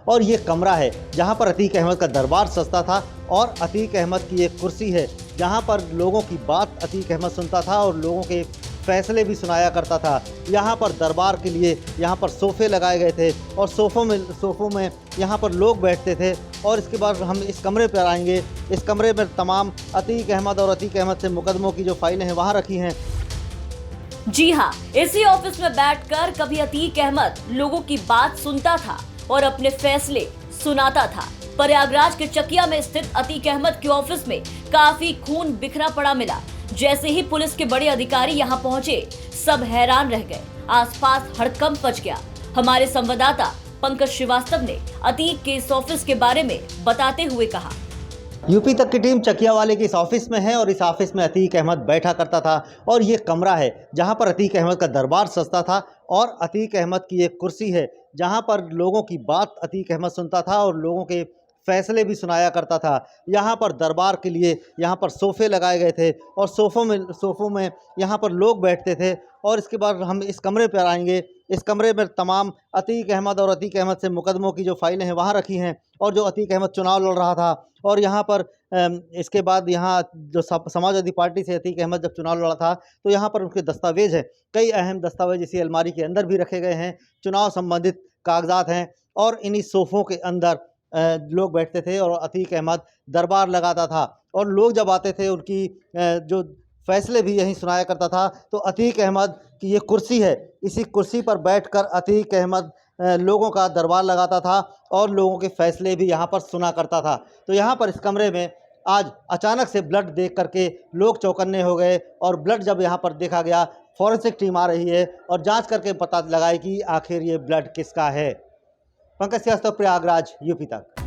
और ये कमरा है जहां पर अतीक अहमद का दरबार सजता था और अतीक अहमद की एक कुर्सी है जहां पर लोगों की बात अतीक अहमद सुनता था और लोगों के फैसले भी सुनाया करता था। यहाँ पर दरबार के लिए यहाँ पर सोफ़े लगाए गए थे और सोफ़ों में यहाँ पर लोग बैठते थे। और इसके बाद हम इस कमरे पर आएंगे। इस कमरे में तमाम अतीक अहमद और अतीक अहमद से मुकदमों की जो फाइलें हैं वहाँ रखी हैं। जी हाँ, इसी ऑफिस में बैठकर कभी अतीक अहमद लोगों की बात सुनता था और अपने फैसले सुनाता था। प्रयागराज के चकिया में स्थित अतीक अहमद के ऑफिस में काफी खून बिखरा पड़ा मिला। जैसे ही पुलिस के बड़े अधिकारी यहाँ पहुंचे, सब हैरान रह गए। आसपास हड़कंप मच गया। हमारे संवाददाता पंकज श्रीवास्तव ने अतीक के इस ऑफिस के बारे में बताते हुए कहा। यूपी तक की टीम चकिया वाले के इस ऑफिस में है और इस ऑफिस में अतीक अहमद बैठा करता था और ये कमरा है जहां पर अतीक अहमद का दरबार सजता था और अतीक अहमद की एक कुर्सी है जहां पर लोगों की बात अतीक अहमद सुनता था और लोगों के फैसले भी सुनाया करता था। यहाँ पर दरबार के लिए यहाँ पर सोफ़े लगाए गए थे और सोफ़ों में यहाँ पर लोग बैठते थे। और इसके बाद हम इस कमरे पर आएंगे। इस कमरे में तमाम अतीक अहमद और अतीक अहमद से मुकदमों की जो फाइलें हैं वहाँ रखी हैं और जो अतीक अहमद चुनाव लड़ रहा था। और यहाँ पर इसके बाद यहाँ जो समाजवादी पार्टी से अतीक अहमद जब चुनाव लड़ा था तो यहाँ पर उनके दस्तावेज हैं। कई अहम दस्तावेज इसी अलमारी के अंदर भी रखे गए हैं। चुनाव संबंधित कागजात हैं और इन्हीं सोफ़ों के अंदर लोग बैठते थे और अतीक अहमद दरबार लगाता था और लोग जब आते थे उनकी जो फैसले भी यहीं सुनाया करता था। तो अतीक अहमद की ये कुर्सी है, इसी कुर्सी पर बैठकर अतीक अहमद लोगों का दरबार लगाता था और लोगों के फैसले भी यहाँ पर सुना करता था। तो यहाँ पर इस कमरे में आज अचानक से ब्लड देख करके लोग चौकन्ने हो गए और ब्लड जब यहाँ पर देखा गया, फॉरेंसिक टीम आ रही है और जांच करके पता लगाए कि आखिर ये ब्लड किसका है। पंकज श्रीवास्तव, प्रयागराज, यूपी तक।